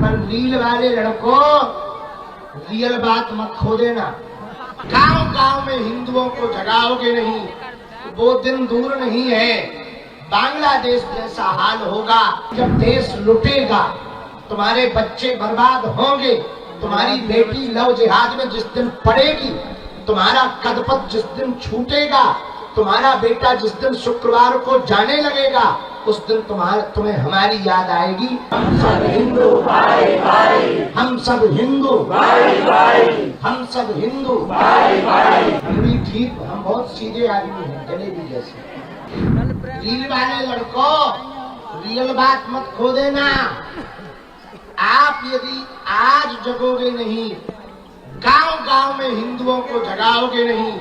पर रील वाले लड़कों, रियल बात मत खो देना। गांव गांव में हिंदुओं को जगाओगे नहीं, वो दिन दूर नहीं है। बांग्लादेश जैसा हाल होगा जब देश लुटेगा, तुम्हारे बच्चे बर्बाद होंगे, तुम्हारी बेटी लव जिहाद में जिस दिन पड़ेगी, तुम्हारा कदपत जिस दिन छूटेगा, तुम्हारा बेटा जिस दिन शुक्रवार को जाने लगेगा, उस दिन तुम्हें हमारी याद आएगी। हम सब हिंदू भाई भाई, हम सब हिंदू भाई भाई, हम सब हिंदू भाई भाई। हम भी ठीक, हम बहुत सीधे आदमी हैं, जलेबी जैसे। रील वाले लड़कों, रियल बात मत खो देना। आप यदि आज जगोगे नहीं, गांव गांव में हिंदुओं को जगाओगे नहीं,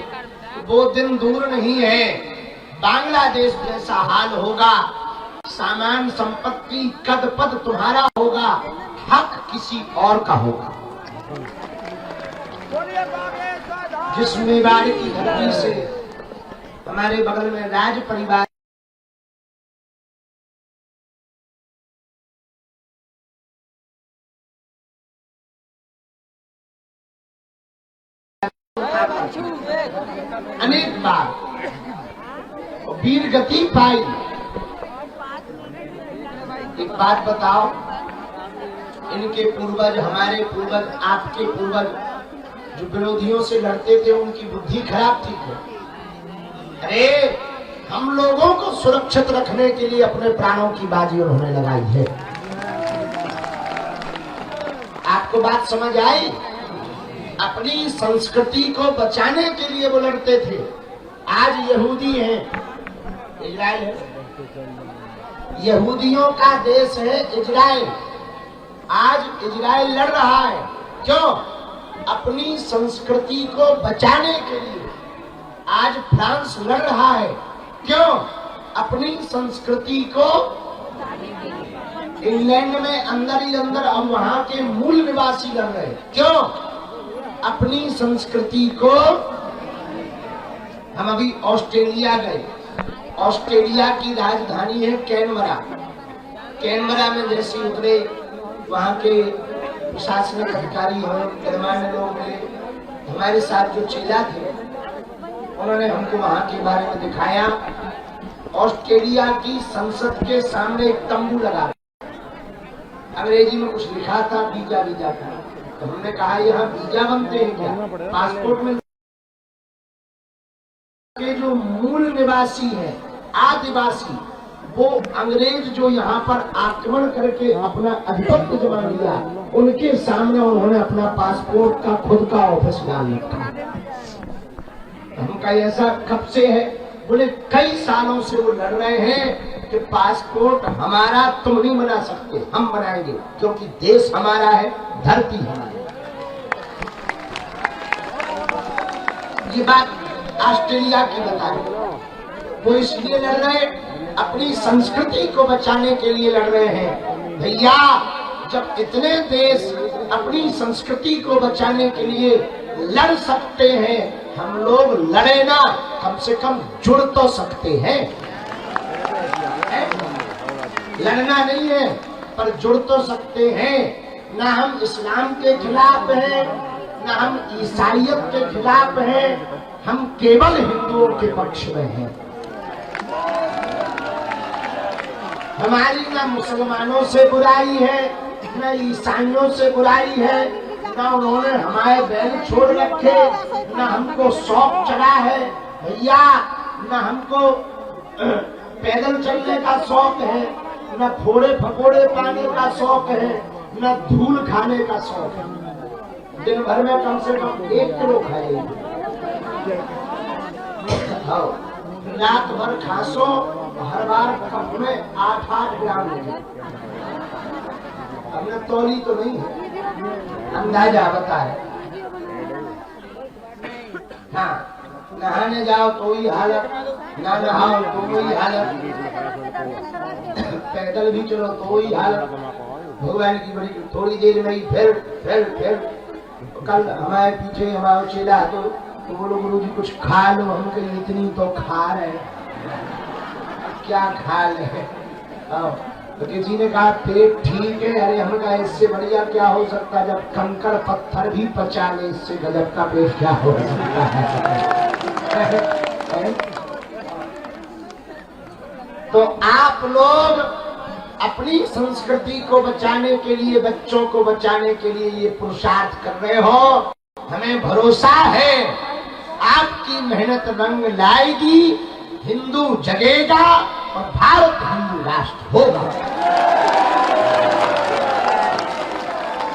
वो दिन दूर नहीं है। बांग्लादेश जैसा हाल होगा, सामान संपत्ति कद पद तुम्हारा होगा, हक किसी और का होगा। जिस मेवाड़ की धरती से हमारे बगल में राज परिवार अनेक बार वीर गति पाई। एक बात बताओ, इनके पूर्वज, हमारे पूर्वज, आपके पूर्वज जो विरोधियों से लड़ते थे, उनकी बुद्धि खराब थी क्या? अरे हम लोगों को सुरक्षित रखने के लिए अपने प्राणों की बाजी उन्होंने लगाई है। आपको बात समझ आई? अपनी संस्कृति को बचाने के लिए वो लड़ते थे। आज यहूदी हैं, इजराइल है, यहूदियों का देश है इजराइल। आज इजराइल लड़ रहा है, क्यों? अपनी संस्कृति को बचाने के लिए। आज फ्रांस लड़ रहा है, क्यों? अपनी संस्कृति को। इंग्लैंड में अंदर ही अंदर अब वहां के मूल निवासी लड़ रहे, क्यों? अपनी संस्कृति को। हम अभी ऑस्ट्रेलिया गए, ऑस्ट्रेलिया की राजधानी है कैनबरा। कैनबरा में जैसे उतरे, वहाँ के प्रशासनिक अधिकारी और गणमान्य लोग मिले, हमारे साथ जो चेला थे, उन्होंने हमको वहाँ के बारे में दिखाया। ऑस्ट्रेलिया की संसद के सामने एक तंबू लगा, अंग्रेजी में कुछ लिखा था, वीजा वीजा का। तो हमने कहा यहाँ वीजा बनते हैं क्या? पासपोर्ट में के जो मूल निवासी है, आदिवासी, वो अंग्रेज जो यहाँ पर आक्रमण करके अपना आधिपत्य जमा लिया, उनके सामने उन्होंने अपना पासपोर्ट का खुद का ऑफिस डाल रखा। हम कहा ऐसा कब से है? बोले कई सालों से वो लड़ रहे हैं कि पासपोर्ट हमारा तुम नहीं बना सकते, हम बनाएंगे, क्योंकि देश हमारा है, धरती हमारी। ये बात ऑस्ट्रेलिया की बता रही। वो इसलिए लड़ रहे, अपनी संस्कृति को बचाने के लिए लड़ रहे हैं। भैया, जब इतने देश अपनी संस्कृति को बचाने के लिए लड़ सकते हैं, हम लोग लड़े ना, कम से कम जुड़ तो सकते हैं। लड़ना नहीं है, पर जुड़ तो सकते हैं। ना हम इस्लाम के खिलाफ हैं, ना हम ईसाइयत के खिलाफ हैं, हम केवल हिंदुओं के पक्ष में हैं। हमारी ना मुसलमानों से बुराई है, ना ईसाइयों से बुराई है, ना उन्होंने हमारे बैल छोड़ रखे, ना हमको शौक चढ़ा है भैया, ना हमको पैदल चलने का शौक है, ना फोड़े फकोड़े पाने का शौक है, ना धूल खाने का शौक है। दिन भर में कम से कम 1 किलो खाएंगे, रात भर खासो, हर बार कप में 8-8 ग्राम लेंगे। हमने तोली तो नहीं है, अंदाजा बता है। हाँ, नहाने जाओ तो वही हालत, ना नहाओ तो वही हालत, पैदल भी चलो तो वही हालत। भगवान की बड़ी थोड़ी देर में ही फिर कल हमारे पीछे हमारा चेला तो बोलो गुरु जी कुछ खा लो, हम कहीं इतनी तो खा रहे, क्या खा ले। तो किसी ने कहा पेट ठीक है। अरे हमने कहा इससे बढ़िया क्या हो सकता है, जब कंकड़ पत्थर भी पचा ले, इससे गजब का पेट क्या हो सकता है। तो आप लोग अपनी संस्कृति को बचाने के लिए, बच्चों को बचाने के लिए ये पुरुषार्थ कर रहे हो। हमें भरोसा है आपकी मेहनत रंग लाएगी, हिंदू जगेगा और भारत हिंदू राष्ट्र होगा।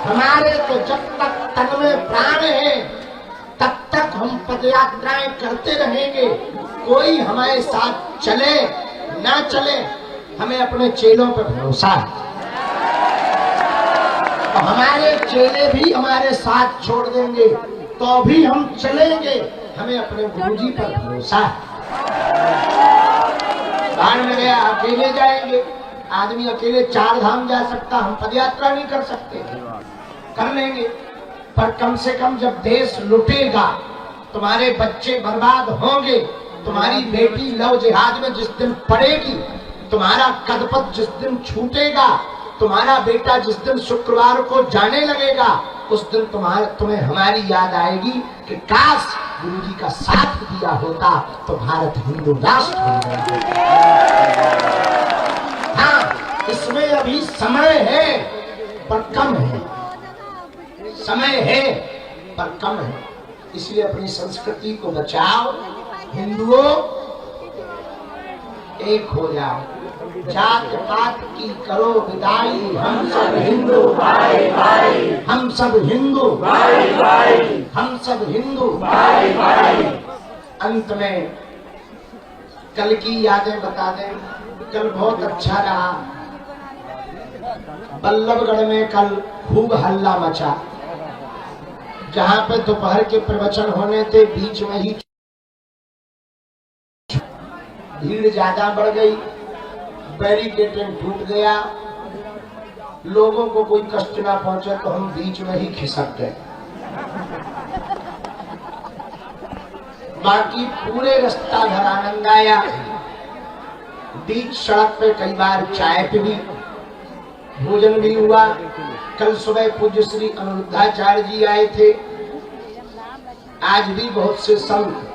हमारे तो जब तक तन में प्राण है तब तक हम पदयात्राएं करते रहेंगे। कोई हमारे साथ चले ना चले, हमें अपने चेलों पर भरोसा है। तो हमारे चेले भी हमारे साथ छोड़ देंगे तो भी हम चलेंगे, हमें अपने गुरुजी पर भरोसा है। बाढ़ में गया अकेले जाएंगे, आदमी अकेले 4 धाम जा सकता, हम पदयात्रा नहीं कर सकते, कर लेंगे। पर कम से कम जब देश लुटेगा, तुम्हारे बच्चे बर्बाद होंगे, तुम्हारी बेटी लव जिहाद में जिस दिन पड़ेगी, तुम्हारा कदपत जिस दिन छूटेगा, तुम्हारा बेटा जिस दिन शुक्रवार को जाने लगेगा, उस दिन तुम्हें हमारी याद आएगी कि काश गुरुजी का साथ दिया होता तो भारत हिंदू राष्ट्र हो गया। हाँ, इसमें अभी समय है पर कम है, समय है पर कम है। इसलिए अपनी संस्कृति को बचाओ, हिंदुओं एक हो जाओ, जात पात की करो विदाई, हम सब हिंदू भाई भाई, हम सब हिंदू भाई भाई, हम सब हिंदू भाई भाई। अंत में कल की यादें बता दें। कल बहुत अच्छा रहा, बल्लभगढ़ में कल खूब हल्ला मचा। जहां पे दोपहर के प्रवचन होने थे, बीच में ही भीड़ ज्यादा बढ़ गई, बैरिकेडिंग टूट गया, लोगों को कोई कष्ट ना पहुंचे तो हम बीच में ही खिसक गए। बाकी पूरे रास्ता भर आनंद आया। बीच सड़क पे कई बार चाय पी, भोजन भी हुआ। कल सुबह पूज्य श्री अनिरुद्धाचार्य जी आए थे। आज भी बहुत से संत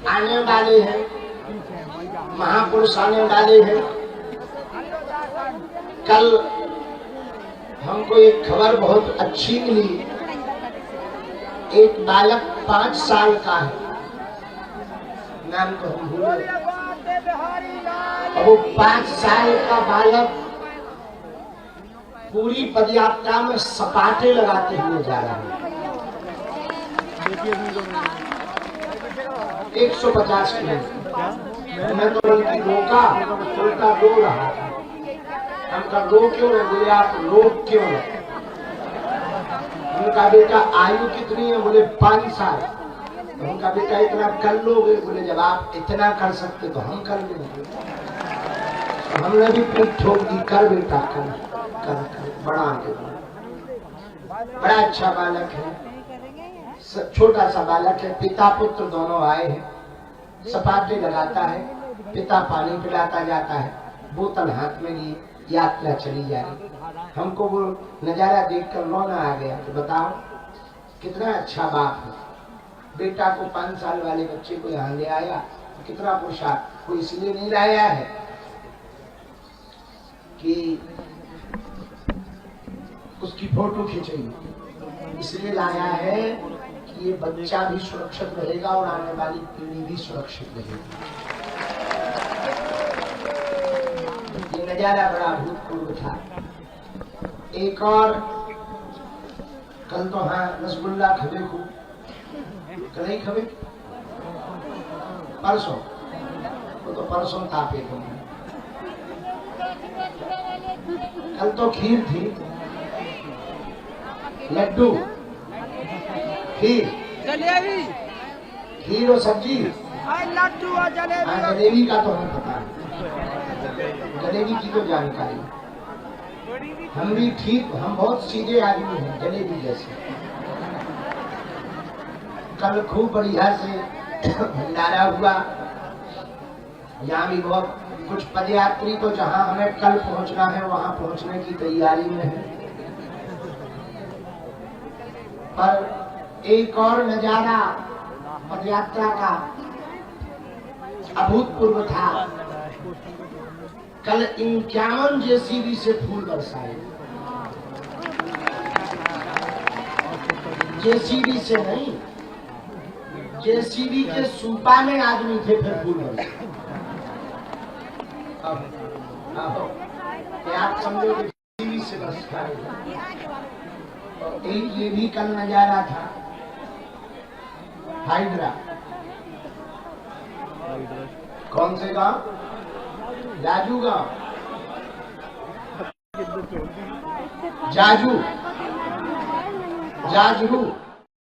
आने वाले हैं, महापुरुष आने वाले हैं। कल हमको एक खबर बहुत अच्छी मिली। एक बालक 5 साल का है, नाम तो हम भूल गए। वो 5 साल का बालक पूरी पदयात्रा में सपाटे लगाते हुए जा रहा है। 150 किलोमीटर। मैं तो उनकी रोका, उल्टा रो रहा था। हमका रो क्यों है? बोले आप रोक क्यों है? उनका बेटा आयु कितनी है? बोले 5 साल। उनका बेटा इतना कर लोगे? बोले जब आप इतना कर सकते तो हम कर लेंगे। हमने भी पीठ ठोक दी, कर बेटा कर कर, कर। बड़ा आगे, बड़ा अच्छा बालक है, छोटा सा बालक है। पिता पुत्र दोनों आए हैं। सपाटे लगाता है, पिता पानी पिलाता जाता है, बोतल हाथ में लिए यात्रा चली जा रही। हमको वो नजारा देखकर रोना आ गया। तो बताओ कितना अच्छा बाप है, बेटा को 5 साल वाले बच्चे को यहाँ ले आया। कितना पुरुषार्थ। कोई इसलिए नहीं लाया है कि उसकी फोटो खींचेंगे, इसलिए लाया है कि ये बच्चा भी सुरक्षित रहेगा और आने वाली पीढ़ी भी सुरक्षित रहेगी। ये नजारा बड़ा अभूतपूर्व था। एक और कल तो हाँ रसगुल्ला खबे को कल ही खबे, परसों वो तो परसों तापे को। कल तो खीर थी, लड्डू, खीर, जलेबी, खीर और सब्जी, लड्डू और जलेबी। हाँ जलेबी का तो हमें पता है, जलेबी की तो जानकारी। हम भी ठीक, हम बहुत सीधे आदमी हैं, जलेबी जैसे। कल खूब बढ़िया से भंडारा हुआ। यहाँ भी बहुत कुछ पदयात्री तो जहां हमें कल पहुंचना है वहां पहुंचने की तैयारी में है, पर एक और नजारा पदयात्रा का अभूतपूर्व था। कल 51 जेसीबी से फूल बरसाए, जेसीबी से नहीं, जेसीबी के सूपा में आदमी थे फिर फूल बरसाए। आप समझो जेसीबी से बरसाए। एक ये भी कल नजारा था हाइड्रा। कौन से गांव? जाजू गांव, जाजू, जाजरू।